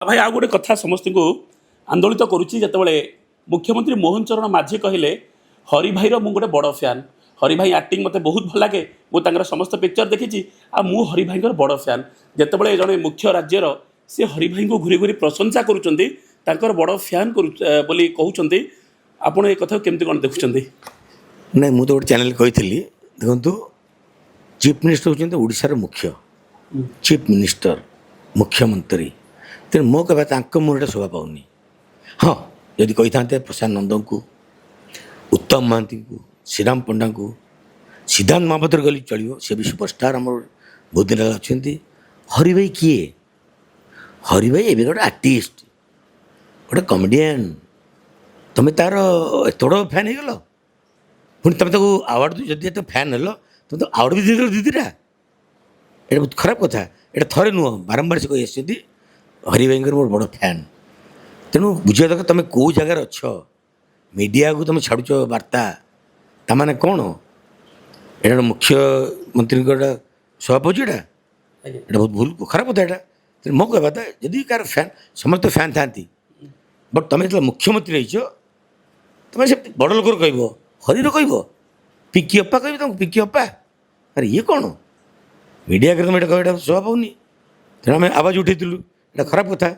भाई आ गोटे कथा समस्त को आंदोलित करुच्ची जिते मुख्यमंत्री मोहन चरण माझी कहले हरि भाईर मु गोटे बड़ फैन हरि भाई एक्टिंग मते बहुत भल लगे मुझे समस्त पिक्चर देखी आ मु हरि भाई बड़ फैन जिते जड़े मुख्य राज्यर सी हरि भाई को घूरी घूरी प्रशंसा कर बड़ फैन बोली कहते आपण ये कथा केमती कौन देखुं? नहीं मुझे गोटे चैनल कही देखो चीफ मिनिस्टर होती ओडार मुख्य चीफ मिनिस्टर मुख्यमंत्री तेणु मो कहता मुझे शोभा पाऊनी। हाँ यदि कही था प्रशांत नंद को उत्तम महांती को श्रीराम पंडा को सिद्धांत महापात्र गली चलो सी भी सुपरस्टार आम बहुत दिन अच्छा। हरि भाई किए? हरि भाई एवं गोटे आर्टिस्ट गोटे कमेडियन तुम्हें तार एत बड़ फैन हो गल पुणी तुम आवार्ड जब एत फैन हेल तुम तो आवार्ड भी दीदी दीदीटा ये बहुत खराब कथा। ये थे नुह बारंबार से कही आस हरि भाई मोर बड़ फैन तेणु बुझा दरकार तुम कौ जगार अच्छ मीडिया को तुम छाड़ुच वार्ता ताने कौन ये मुख्यमंत्री स्वभाव ये बहुत भूल खराब कथा यहाँ मो कहवा था जदि कार फैन समस्त फैन था बट तुम जो मुख्यमंत्री रही तुम से बड़ लोक कह हरिर कह पिकी अप्पा कह तुम पिकी अप्पा अरे ये कौन मीडिया तुम ये कह शोभा पाऊनी तेणु आम आवाज उठेलु ये खराब कथा।